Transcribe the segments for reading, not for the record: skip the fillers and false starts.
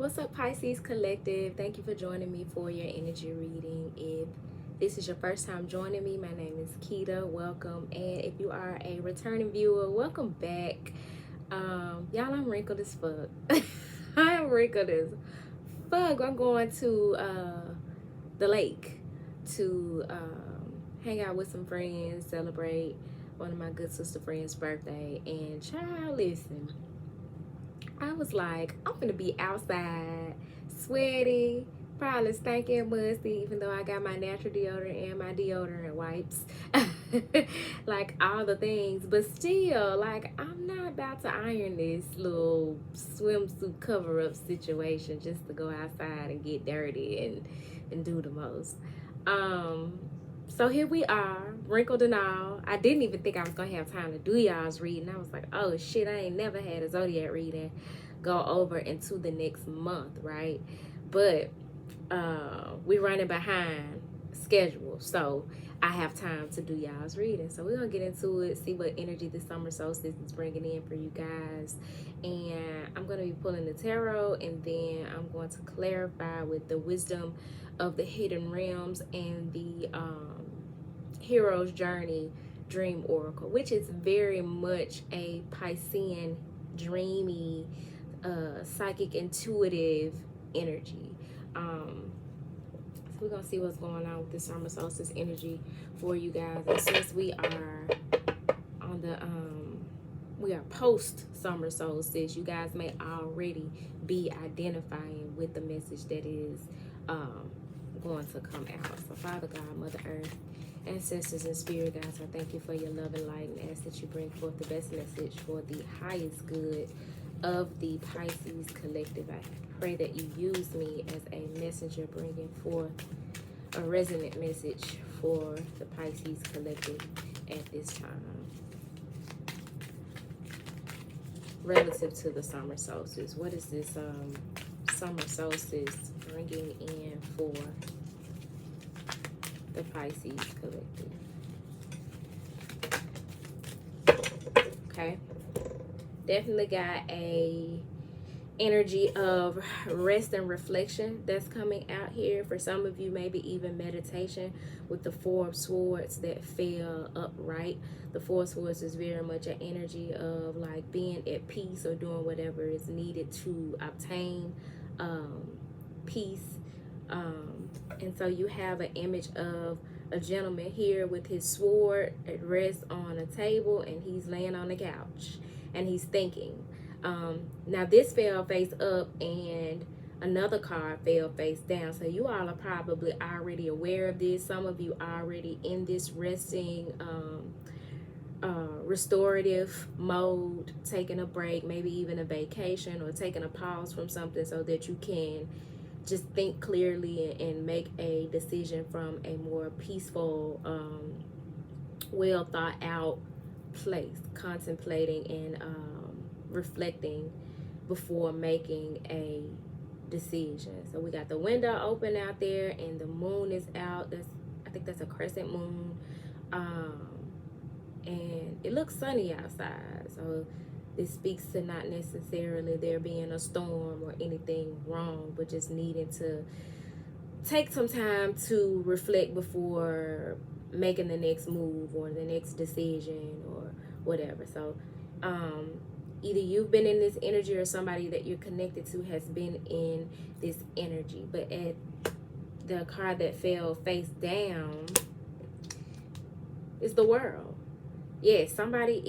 What's up, Pisces Collective? Thank you for joining me for your energy reading. If this is your first time joining me, my name is Keita. Welcome. And if you are a returning viewer, welcome back. Y'all, I'm wrinkled as fuck. I'm wrinkled as fuck. I'm going to the lake to hang out with some friends, celebrate one of my good sister friends' birthday. And child, listen, I was like, I'm gonna be outside, sweaty, probably stinking musty, even though I got my natural deodorant and my deodorant wipes. Like all the things, but still, like, I'm not about to iron this little swimsuit cover up situation just to go outside and get dirty and do the most. So here we are, wrinkled and all. I didn't even think I was gonna have time to do y'all's reading. I was like, oh shit, I ain't never had a zodiac reading go over into the next month, right? But we running behind schedule, so I have time to do y'all's reading. So we're gonna get into it, see what energy the summer solstice is bringing in for you guys. And I'm gonna be pulling the tarot, and then I'm going to clarify with the wisdom of the hidden realms and the hero's journey dream oracle, which is very much a Piscean dreamy psychic intuitive energy. So we're gonna see what's going on with the summer solstice energy for you guys. And since we are on the we are post summer solstice, you guys may already be identifying with the message that is going to come out. So Father God, Mother Earth, ancestors and spirit guides, I thank you for your love and light, and ask that you bring forth the best message for the highest good of the Pisces collective. I pray that you use me as a messenger bringing forth a resonant message for the Pisces collective at this time relative to the summer solstice. What is this summer solstice bringing in for the Pisces collective? Okay, definitely got a energy of rest and reflection that's coming out here. For some of you, maybe even meditation with the Four of Swords that fell upright. The Four of Swords is very much an energy of like being at peace or doing whatever is needed to obtain peace. And so you have an image of a gentleman here with his sword at rest on a table, and he's laying on the couch and he's thinking. Now this fell face up and another card fell face down, so you all are probably already aware of this. Some of you are already in this resting restorative mode, taking a break, maybe even a vacation, or taking a pause from something so that you can just think clearly and make a decision from a more peaceful, well thought out place, contemplating and reflecting before making a decision. So we got the window open out there and the moon is out. I think that's a crescent moon, and it looks sunny outside, so this speaks to not necessarily there being a storm or anything wrong, but just needing to take some time to reflect before making the next move or the next decision or whatever. So either you've been in this energy or somebody that you're connected to has been in this energy. But at the card that fell face down is the World. Yes, somebody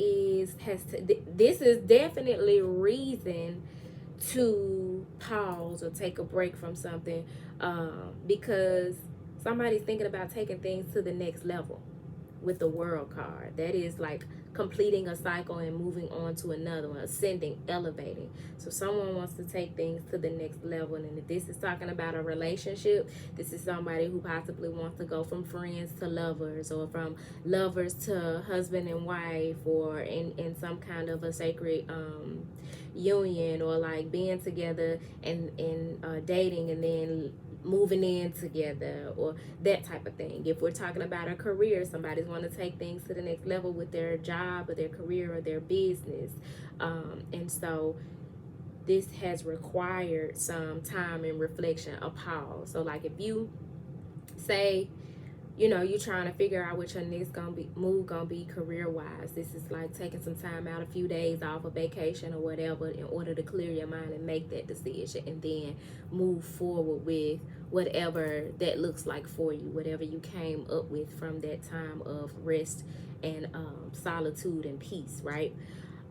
this is definitely reason to pause or take a break from something, because somebody's thinking about taking things to the next level with the World card. That is like completing a cycle and moving on to another one, ascending, elevating. So someone wants to take things to the next level, and if this is talking about a relationship, this is somebody who possibly wants to go from friends to lovers, or from lovers to husband and wife, or in some kind of a sacred union, or like being together and dating and then moving in together, or that type of thing. If we're talking about a career, somebody's want to take things to the next level with their job or their career or their business. And so this has required some time and reflection, a pause. So like if you say, you know, you're trying to figure out what your next move gonna be career wise. This is like taking some time out, a few days off, a vacation or whatever, in order to clear your mind and make that decision, and then move forward with whatever that looks like for you, whatever you came up with from that time of rest and solitude and peace, right?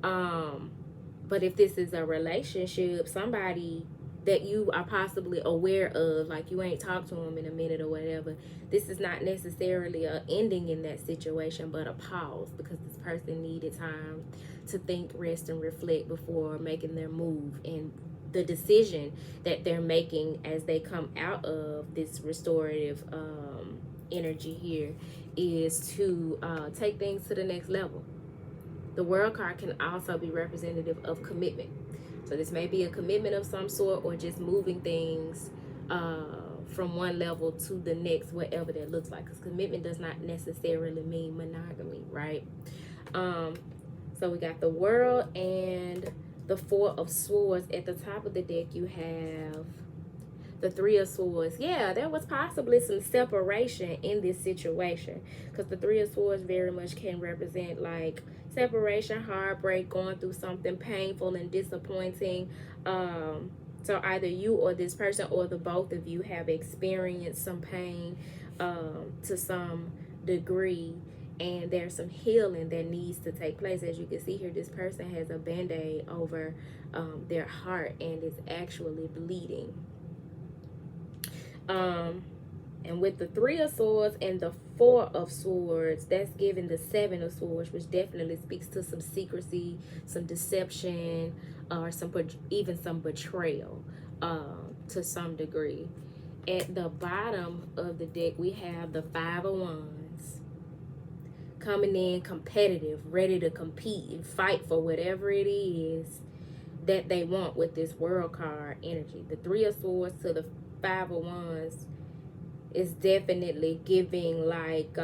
But if this is a relationship, somebody that you are possibly aware of, like you ain't talked to them in a minute or whatever, this is not necessarily a ending in that situation, but a pause, because this person needed time to think, rest, and reflect before making their move. And the decision that they're making as they come out of this restorative energy here is to take things to the next level. The World card can also be representative of commitment. So this may be a commitment of some sort, or just moving things from one level to the next, whatever that looks like. Because commitment does not necessarily mean monogamy, right? So we got the World and the Four of Swords. At the top of the deck, you have the Three of Swords. Yeah, there was possibly some separation in this situation, because the Three of Swords very much can represent like separation, heartbreak, going through something painful and disappointing. So either you or this person, or the both of you, have experienced some pain to some degree, and there's some healing that needs to take place. As you can see here, this person has a band-aid over their heart and is actually bleeding. And with the Three of Swords and the Four of Swords, that's giving the Seven of Swords, which definitely speaks to some secrecy, some deception, or even some betrayal to some degree. At the bottom of the deck, we have the Five of Wands, coming in competitive, ready to compete and fight for whatever it is that they want with this World card energy. The Three of Swords to the Five of Wands is definitely giving like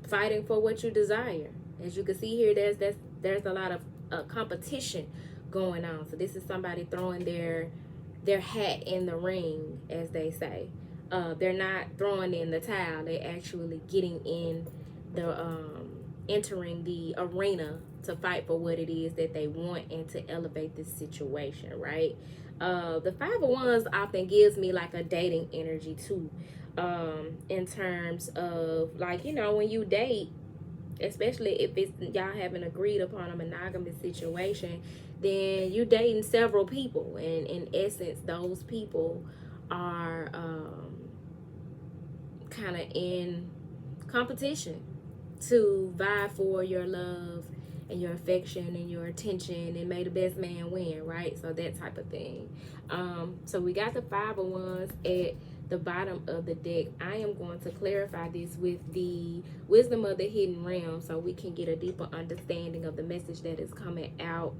fighting for what you desire. As you can see here, there's a lot of competition going on. So this is somebody throwing their hat in the ring, as they say. They're not throwing in the towel. They're actually getting in the entering the arena to fight for what it is that they want and to elevate this situation, right? The Five of Wands often gives me like a dating energy too, in terms of like, you know, when you date, especially if it's y'all haven't agreed upon a monogamous situation, then you dating several people, and in essence those people are kind of in competition to vie for your love and your affection and your attention, and may the best man win, right? So that type of thing. So we got the Five of Wands at the bottom of the deck. I am going to clarify this with the Wisdom of the Hidden Realm, so we can get a deeper understanding of the message that is coming out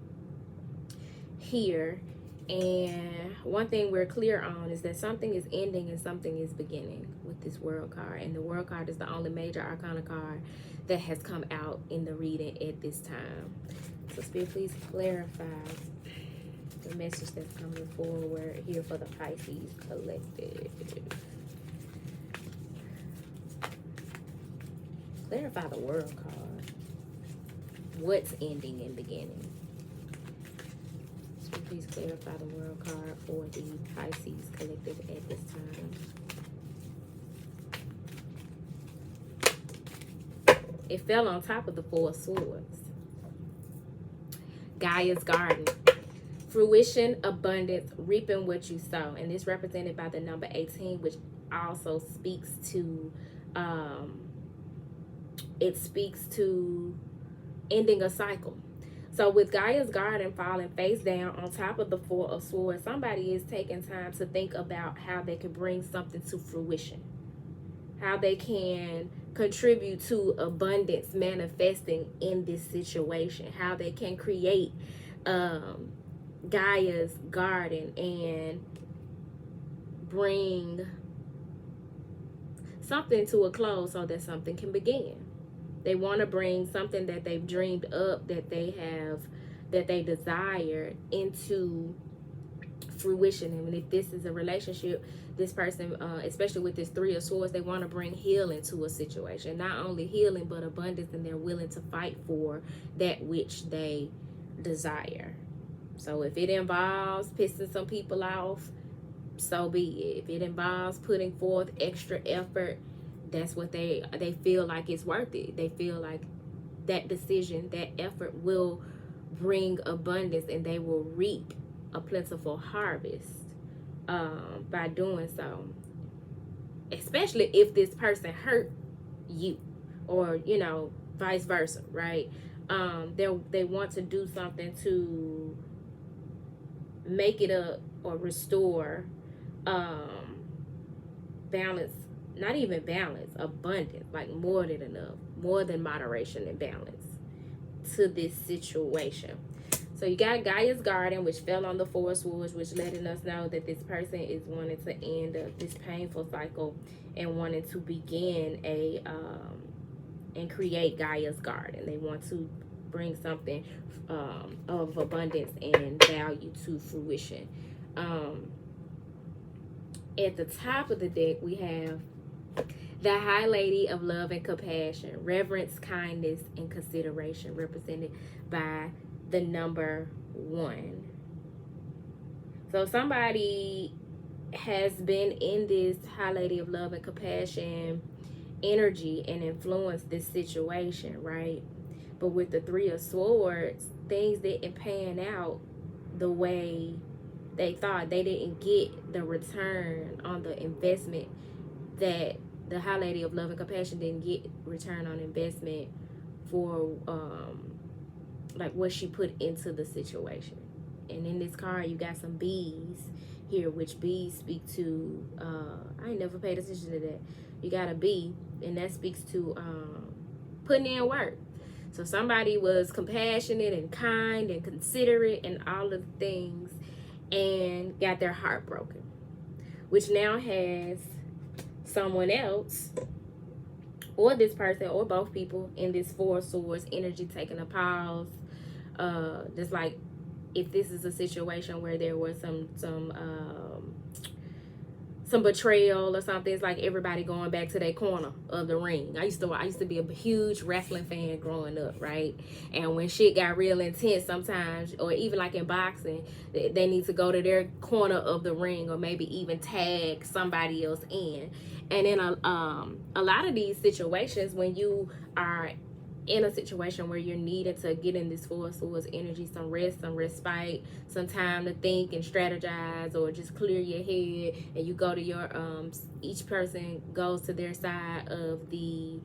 here. And one thing we're clear on is that something is ending and something is beginning with this World card. And the World card is the only major arcana card that has come out in the reading at this time. So Spirit, please clarify the message that's coming forward here for the Pisces collective. Clarify the World card. What's ending and beginning? So please clarify the World card for the Pisces collective at this time. It fell on top of the Four of Swords. Gaia's garden. Fruition, abundance, reaping what you sow. And this represented by the number 18, which also speaks to, it speaks to ending a cycle. So with Gaia's garden falling face down on top of the Four of Swords, somebody is taking time to think about how they can bring something to fruition, how they can contribute to abundance manifesting in this situation, how they can create Gaia's garden and bring something to a close so that something can begin. They want to bring something that they've dreamed up, that they have that they desire into fruition. And if this is a relationship, this person, especially with this Three of Swords, they want to bring healing to a situation. Not only healing, but abundance, and they're willing to fight for that which they desire. So if it involves pissing some people off, so be it. If it involves putting forth extra effort, that's what they feel like it's worth it. They feel like that decision, that effort will bring abundance, and they will reap a plentiful harvest by doing so. Especially if this person hurt you, or you know, vice versa, right? They want to do something to make it up or restore balance. Not even balance, abundance, like more than enough, more than moderation and balance to this situation. So you got Gaia's Garden, which fell on the Four of Swords, which letting us know that this person is wanting to end this painful cycle and wanting to begin and create Gaia's Garden. They want to bring something of abundance and value to fruition. At the top of the deck, we have the High Lady of Love and Compassion, reverence, kindness, and consideration, represented by the number 1. So somebody has been in this High Lady of Love and Compassion energy and influenced this situation, right? But with the Three of Swords, things didn't pan out the way they thought. They didn't get the return on the investment that the High Lady of Love and Compassion didn't get return on investment for like what she put into the situation. And in this card, you got some bees here, which bees speak to, I ain't never paid attention to that. You got a bee, and that speaks to putting in work. So somebody was compassionate and kind and considerate and all of the things, and got their heart broken, which now has someone else, or this person, or both people in this Four of Swords energy taking a pause. Just like if this is a situation where there was some betrayal or something, it's like everybody going back to their corner of the ring. I used to be a huge wrestling fan growing up, right? And when shit got real intense sometimes, or even like in boxing, they need to go to their corner of the ring, or maybe even tag somebody else in. And in a lot of these situations, when you are in a situation where you're needing to get in this Four of Swords energy, some rest, some respite, some time to think and strategize, or just clear your head, and you go to your each person goes to their side of the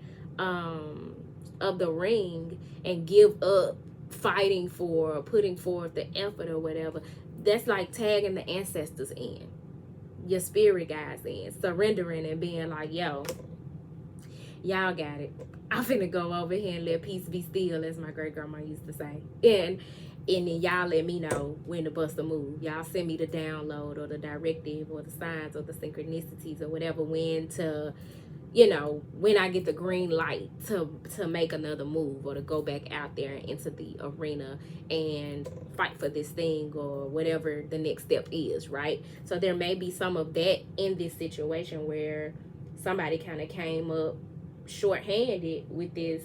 ring and give up fighting for, putting forth the effort or whatever. That's like tagging the ancestors in, your spirit guides in, surrendering and being like, yo, y'all got it. I'm finna go over here and let peace be still, as my great grandma used to say. And then y'all let me know when to bust a move. Y'all send me the download or the directive or the signs or the synchronicities or whatever, when to, you know, when I get the green light to make another move, or to go back out there into the arena and fight for this thing, or whatever the next step is, right? So there may be some of that in this situation where somebody kind of came up short-handed with this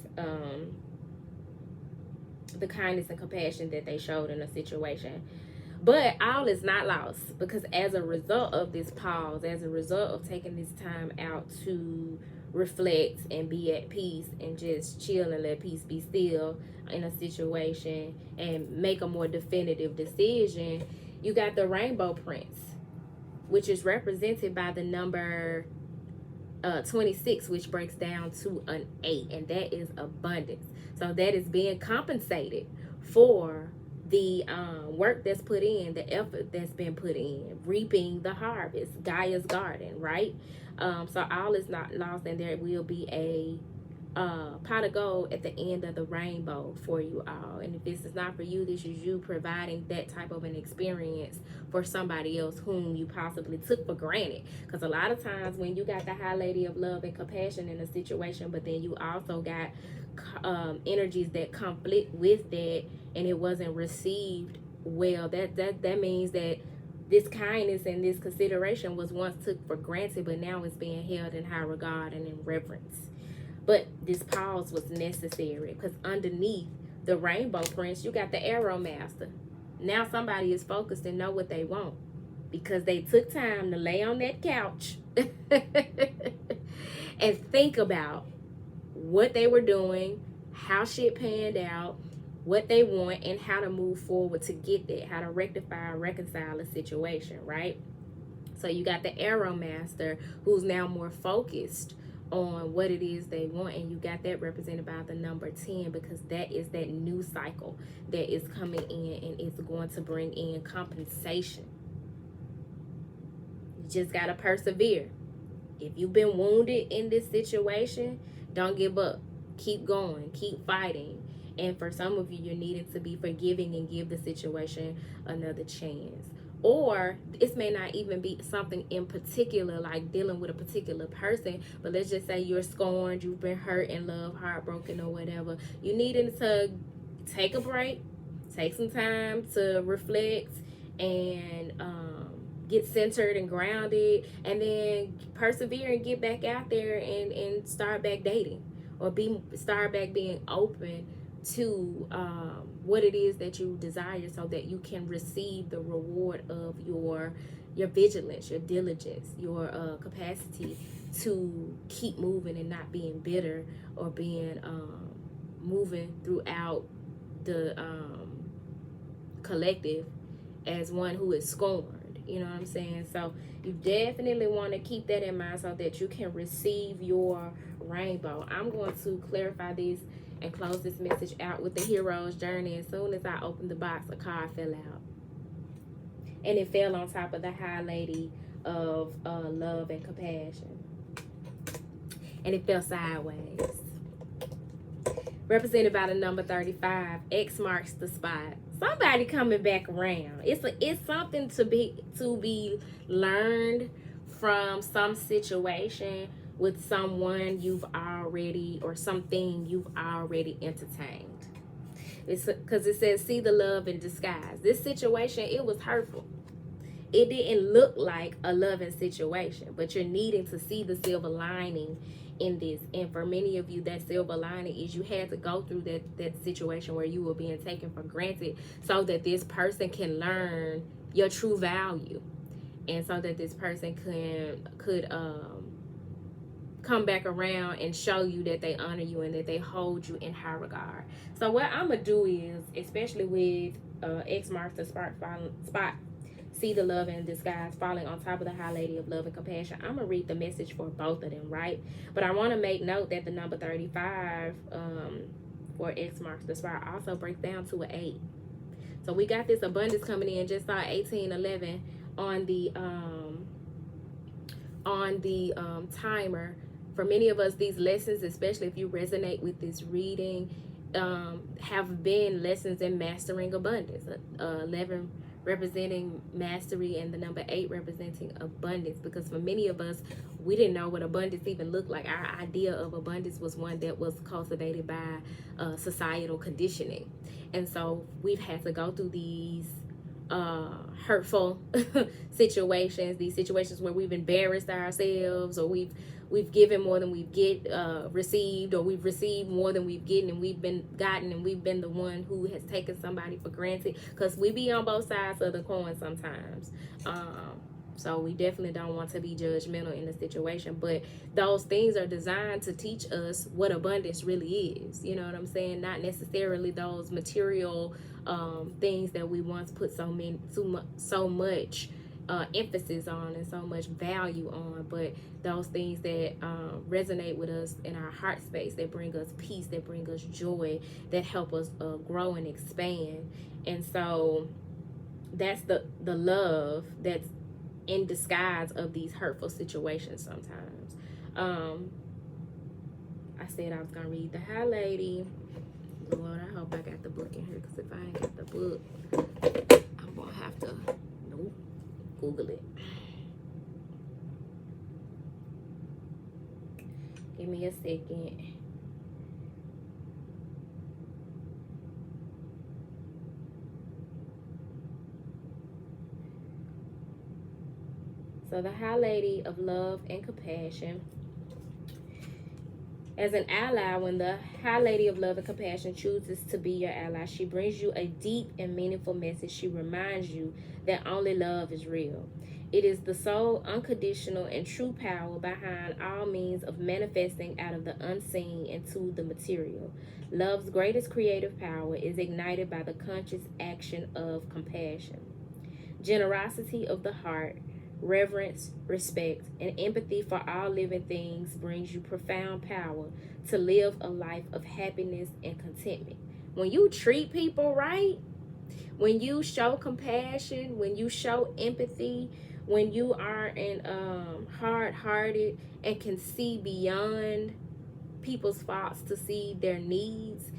the kindness and compassion that they showed in a situation. But all is not lost, because as a result of this pause, as a result of taking this time out to reflect and be at peace and just chill and let peace be still in a situation and make a more definitive decision, you got the Rainbow Prince, which is represented by the number 26, which breaks down to an 8, and that is abundance. So that is being compensated for the work that's put in, the effort that's been put in, reaping the harvest, Gaia's garden, right? So all is not lost, and there will be a pot of gold at the end of the rainbow for you all. And if this is not for you, this is you providing that type of an experience for somebody else whom you possibly took for granted. Because a lot of times when you got the High Lady of Love and Compassion in a situation, but then you also got energies that conflict with that, and it wasn't received well, that means that this kindness and this consideration was once took for granted, but now it's being held in high regard and in reverence. But this pause was necessary, because underneath the rainbow prince, you got the arrow master. Now somebody is focused and know what they want, because they took time to lay on that couch and think about what they were doing, how shit panned out, what they want, and how to move forward to get that, how to rectify or reconcile a situation, right? So you got the arrow master, who's now more focused on what it is they want, and you got that represented by the number 10, because that is that new cycle that is coming in, and it's going to bring in compensation. You just got to persevere. If you've been wounded in this situation, don't give up. Keep going. Keep fighting. And for some of you, you're needing to be forgiving and give the situation another chance. Or this may not even be something in particular, like dealing with a particular person, but let's just say you're scorned, you've been hurt in love, heartbroken, or whatever. You needing to take a break, take some time to reflect, and get centered and grounded, and then persevere and get back out there and start back dating, or start back being open to what it is that you desire, so that you can receive the reward of your vigilance, your diligence, your capacity to keep moving and not being bitter, or being moving throughout the collective as one who is scorned. You know what I'm saying? So you definitely want to keep that in mind, so that you can receive your rainbow. I'm going to clarify this and close this message out with the hero's journey. As soon as I opened the box, a card fell out, and it fell on top of the High Lady of love and compassion, and it fell sideways, represented by the number 35. X marks the spot. Somebody coming back around. It's something to be learned from some situation with someone you've already, or something you've already entertained. It's because it says, see the love in disguise. This situation, it was hurtful. It didn't look like a loving situation, but you're needing to see the silver lining in this. And for many of you, that silver lining is you had to go through that situation where you were being taken for granted, so that this person can learn your true value, and so that this person could come back around and show you that they honor you and that they hold you in high regard. So what I'm gonna do is, especially with X marks the spot, see the love in disguise falling on top of the High Lady of love and compassion, I'm gonna read the message for both of them, right? But I want to make note that the number 35 for X marks the spot also breaks down to an 8. So we got this abundance coming in. Just saw 1811 on the timer. For many of us, these lessons, especially if you resonate with this reading, have been lessons in mastering abundance. 11 representing mastery, and the number 8 representing abundance, because for many of us, we didn't know what abundance even looked like. Our idea of abundance was one that was cultivated by societal conditioning, and so we've had to go through these hurtful situations, these situations where we've embarrassed ourselves, or we've given more than we've received, or we've received more than we've gotten, and we've been the one who has taken somebody for granted, because we be on both sides of the coin sometimes. So we definitely don't want to be judgmental in the situation, but those things are designed to teach us what abundance really is. You know what I'm saying? Not necessarily those material things that we once put so much emphasis on and so much value on, but those things that resonate with us in our heart space, that bring us peace, that bring us joy, that help us grow and expand. And so that's the love that's in disguise of these hurtful situations sometimes. I said I was gonna read the High Lady. Lord, I hope I got the book in here, because if I ain't got the book, I'm gonna have to Google it. Give me a second. So the High Lady of Love and Compassion. As an ally, when the High Lady of Love and Compassion chooses to be your ally, she brings you a deep and meaningful message. She reminds you that only love is real. It is the sole, unconditional, and true power behind all means of manifesting out of the unseen into the material. Love's greatest creative power is ignited by the conscious action of compassion. Generosity of the heart, reverence, respect, and empathy for all living things brings you profound power to live a life of happiness and contentment. When you treat people right, when you show compassion, when you show empathy, when you are hard-hearted and can see beyond people's faults to see their needs,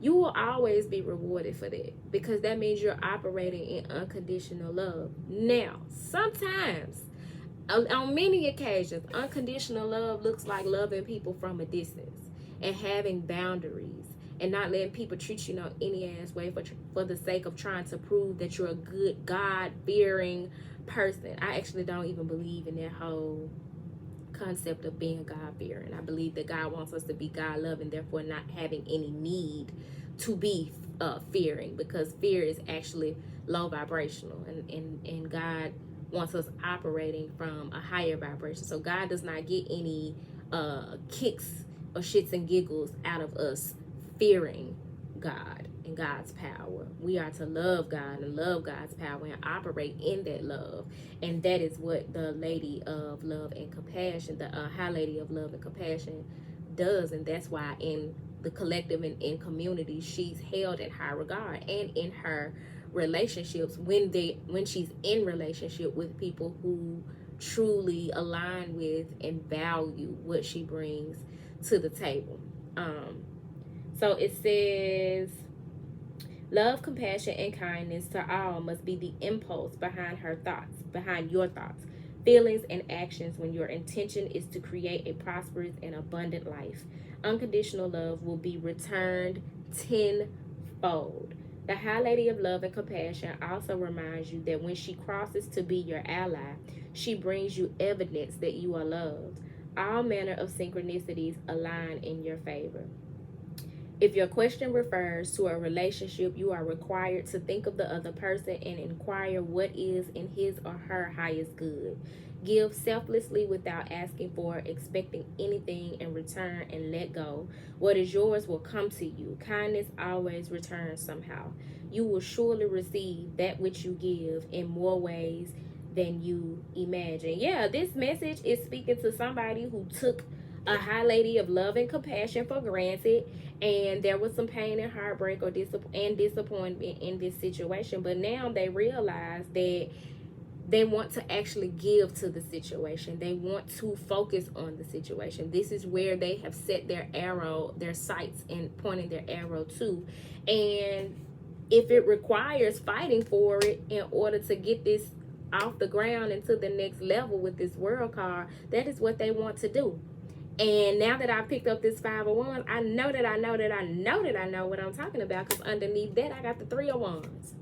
you will always be rewarded for that, because that means you're operating in unconditional love. Now, sometimes, on many occasions, unconditional love looks like loving people from a distance and having boundaries and not letting people treat you no any ass way for the sake of trying to prove that you're a good, God-fearing person. I actually don't even believe in that whole concept of being God-fearing. I believe that God wants us to be God-loving, therefore not having any need to be fearing, because fear is actually low vibrational, and God wants us operating from a higher vibration. So God does not get any kicks or shits and giggles out of us fearing God and God's power. We are to love God and love God's power and operate in that love. And that is what the Lady of Love and Compassion, the High Lady of Love and Compassion, does. And that's why in the collective and in community, she's held in high regard, and in her relationships, when she's in relationship with people who truly align with and value what she brings to the table. So it says, love, compassion, and kindness to all must be the impulse behind your thoughts, feelings, and actions when your intention is to create a prosperous and abundant life. Unconditional love will be returned tenfold. The High Lady of Love and Compassion also reminds you that when she crosses to be your ally, she brings you evidence that you are loved. All manner of synchronicities align in your favor. If your question refers to a relationship, you are required to think of the other person and inquire what is in his or her highest good. Give selflessly without asking for, expecting anything in return, and let go. What is yours will come to you. Kindness always returns somehow. You will surely receive that which you give in more ways than you imagine. Yeah, this message is speaking to somebody who took a High Lady of Love and Compassion for granted, and there was some pain and heartbreak or disappointment in this situation, but now they realize that they want to actually give to the situation. They want to focus on the situation. This is where they have set their sights, and pointing their arrow to. And if it requires fighting for it in order to get this off the ground and to the next level with this World card, that is what they want to do. And now that I picked up this 5 of Wands, I know what I'm talking about, because underneath that I got the 3 of Wands.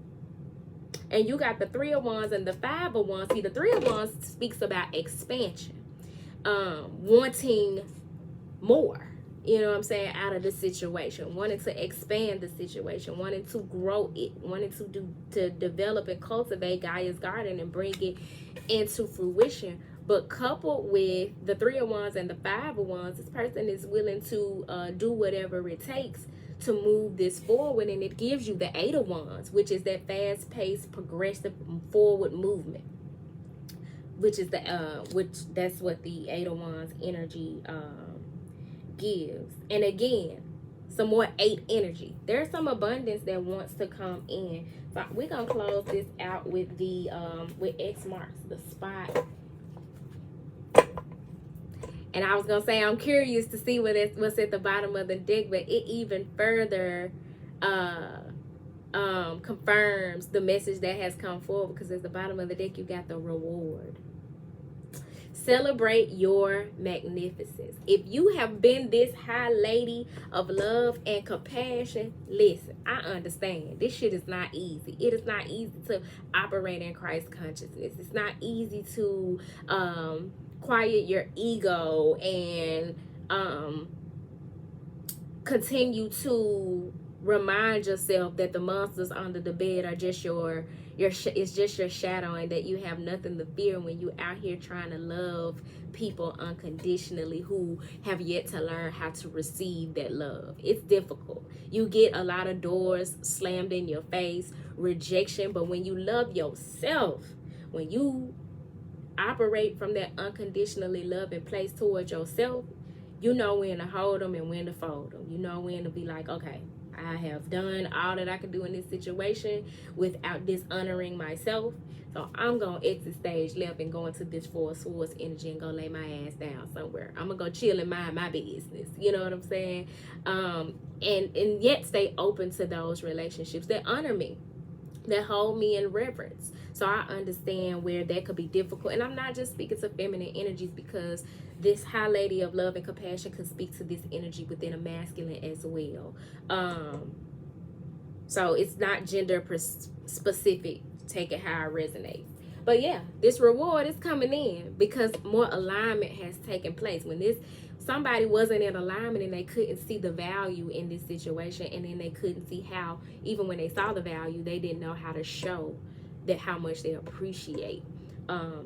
And you got the 3 of Wands and the 5 of Wands. See, the 3 of Wands speaks about expansion, wanting more, you know what I'm saying, out of the situation, wanting to expand the situation, wanting to grow it, wanting to develop and cultivate Gaia's garden and bring it into fruition. But coupled with the 3 of Wands and the 5 of Wands, this person is willing to do whatever it takes to move this forward. And it gives you the 8 of Wands, which is that fast-paced, progressive, forward movement, which is that's what the 8 of Wands energy gives. And again, some more 8 energy. There's some abundance that wants to come in. So we're gonna close this out with the with X marks the spot. And I was going to say, I'm curious to see what's at the bottom of the deck, but it even further confirms the message that has come forward, because at the bottom of the deck, you got the reward. Celebrate your magnificence. If you have been this high lady of love and compassion, listen, I understand. This shit is not easy. It is not easy to operate in Christ consciousness. It's not easy to quiet your ego and continue to remind yourself that the monsters under the bed are just it's just your shadow, and that you have nothing to fear when you out here trying to love people unconditionally who have yet to learn how to receive that love. It's difficult. You get a lot of doors slammed in your face, rejection, but when you love yourself, when you operate from that unconditionally loving place towards yourself, you know when to hold them and when to fold them. You know when to be like, okay, I have done all that I can do in this situation without dishonoring myself. So I'm going to exit stage left and go into this Four of Swords energy and go lay my ass down somewhere. I'm going to go chill and mind my business. You know what I'm saying? And yet stay open to those relationships that honor me, that hold me in reverence. So I understand where that could be difficult. And I'm not just speaking to feminine energies, because this high lady of love and compassion could speak to this energy within a masculine as well. So it's not gender specific. Take it how it resonates. But yeah, this reward is coming in because more alignment has taken place. When somebody wasn't in alignment and they couldn't see the value in this situation, and then they couldn't see how, even when they saw the value, they didn't know how to show that how much they appreciate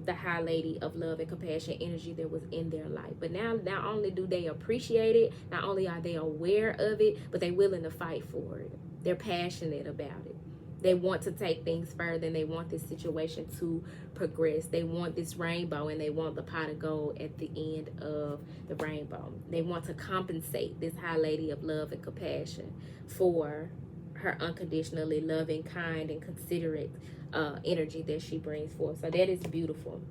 the high lady of love and compassion energy that was in their life. But now, not only do they appreciate it, not only are they aware of it, but they're willing to fight for it. They're passionate about it. They want to take things further, and they want this situation to progress. They want this rainbow, and they want the pot of gold at the end of the rainbow. They want to compensate this high lady of love and compassion for her unconditionally loving, kind, and considerate energy that she brings forth. So that is beautiful.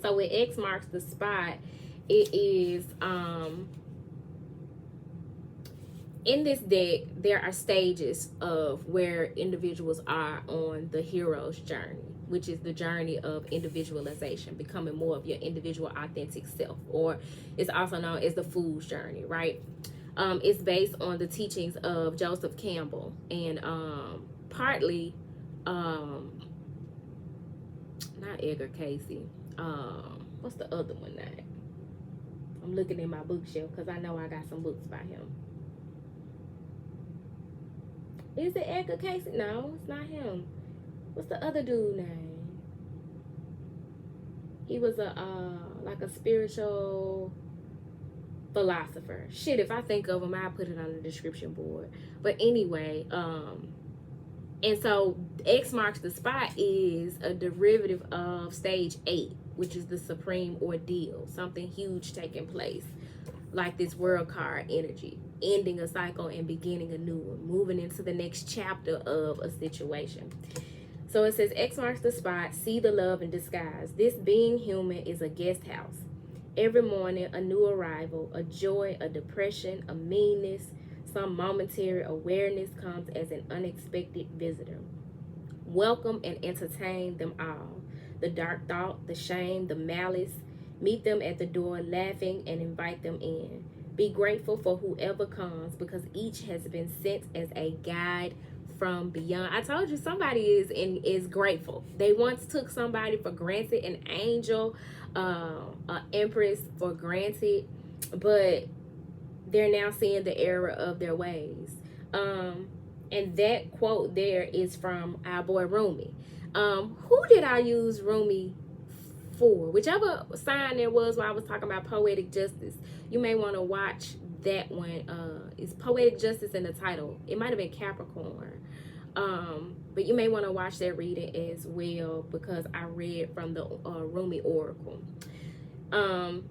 So when X marks the spot, it is in this deck, there are stages of where individuals are on the hero's journey, which is the journey of individualization, becoming more of your individual authentic self, or it's also known as the fool's journey, right? It's based on the teachings of Joseph Campbell, and partly not Edgar Casey. What's the other one now? I'm looking in my bookshelf because I know I got some books by him. Is it Edgar Casey? No, it's not him. What's the other dude name? He was like a spiritual philosopher. Shit, if I think of him, I'll put it on the description board. But anyway, and so X marks the spot is a derivative of stage 8, which is the supreme ordeal, something huge taking place, like this world card energy, ending a cycle and beginning a new one, moving into the next chapter of a situation. So it says, X marks the spot, see the love in disguise. This being human is a guest house. Every morning, a new arrival, a joy, a depression, a meanness, some momentary awareness comes as an unexpected visitor. Welcome and entertain them all. The dark thought, the shame, the malice. Meet them at the door laughing and invite them in. Be grateful for whoever comes, because each has been sent as a guide from beyond. I told you somebody is grateful. They once took somebody for granted, an angel, an empress for granted, but they're now seeing the error of their ways. And that quote there is from our boy Rumi. Who did I use Rumi for? Whichever sign there was while I was talking about poetic justice, you may want to watch that one. It's poetic justice in the title. It might have been Capricorn. But you may want to watch that reading as well, because I read from the Rumi Oracle.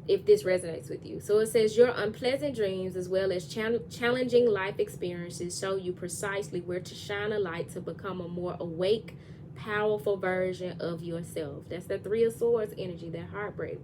If this resonates with you. So it says, your unpleasant dreams as well as challenging life experiences show you precisely where to shine a light to become a more awake, powerful version of yourself. That's the Three of Swords energy, that heartbreak.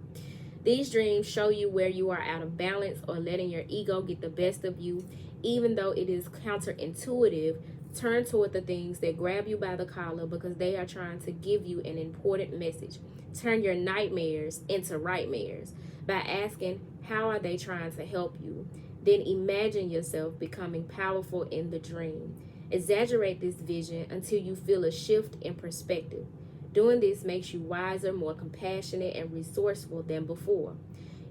These dreams show you where you are out of balance or letting your ego get the best of you, even though it is counterintuitive Turn toward the things that grab you by the collar because they are trying to give you an important message. Turn your nightmares into rightmares by asking, how are they trying to help you? Then imagine yourself becoming powerful in the dream. Exaggerate this vision until you feel a shift in perspective. Doing this makes you wiser, more compassionate, and resourceful than before.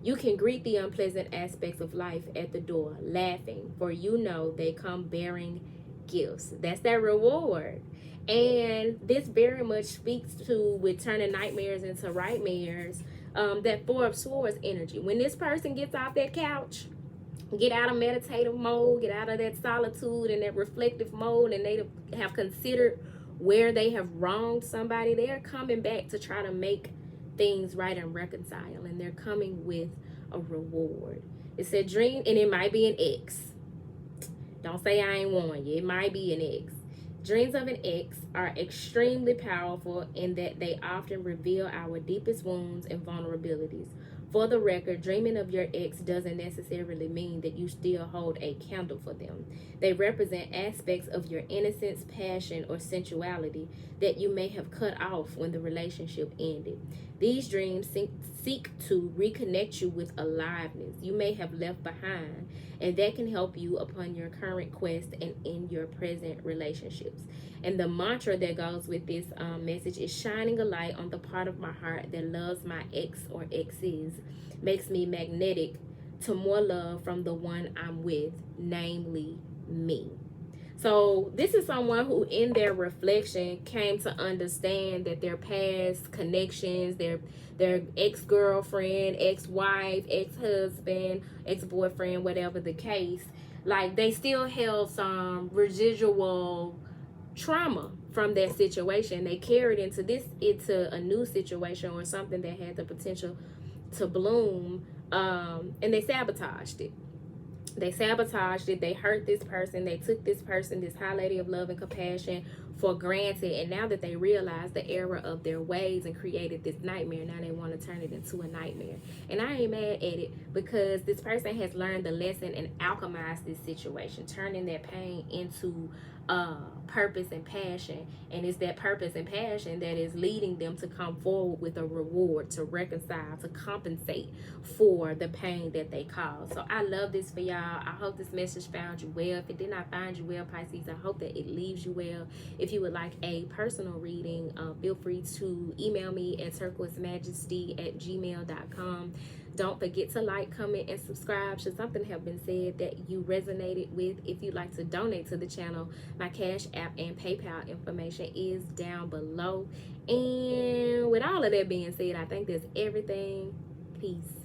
You can greet the unpleasant aspects of life at the door, laughing, for you know they come bearing gifts. That's that reward. And this very much speaks to, with turning nightmares into rightmares, that Four of Swords energy. When this person gets off that couch, get out of meditative mode, get out of that solitude and that reflective mode, and they have considered where they have wronged somebody, they're coming back to try to make things right and reconcile, and they're coming with a reward. It's a dream, and it might be an ex. Don't say I ain't warned you. It might be an ex. Dreams of an ex are extremely powerful in that they often reveal our deepest wounds and vulnerabilities. For the record, dreaming of your ex doesn't necessarily mean that you still hold a candle for them. They represent aspects of your innocence, passion, or sensuality that you may have cut off when the relationship ended. These dreams seek to reconnect you with aliveness you may have left behind, and that can help you upon your current quest and in your present relationships. And the mantra that goes with this message is shining a light on the part of my heart that loves my ex or exes, makes me magnetic to more love from the one I'm with, namely me. So this is someone who in their reflection came to understand that their past connections, their ex-girlfriend, ex-wife, ex-husband, ex-boyfriend, whatever the case, like they still held some residual trauma from that situation. They carried into a new situation or something that had the potential to bloom, and they sabotaged it. They sabotaged it. They hurt this person. They took this person, this high lady of love and compassion, for granted. And now that they realize the error of their ways and created this nightmare, now they want to turn it into a nightmare. And I ain't mad at it, because this person has learned the lesson and alchemized this situation, turning that pain into purpose and passion. And it's that purpose and passion that is leading them to come forward with a reward, to reconcile, to compensate for the pain that they caused. So I love this for y'all. I hope this message found you well. If it did not find you well, Pisces, I hope that it leaves you well. If you would like a personal reading, feel free to email me at turquoisemajesty@gmail.com. Don't forget to like, comment, and subscribe should something have been said that you resonated with. If you'd like to donate to the channel, my Cash App and PayPal information is down below. And with all of that being said, I think that's everything. Peace.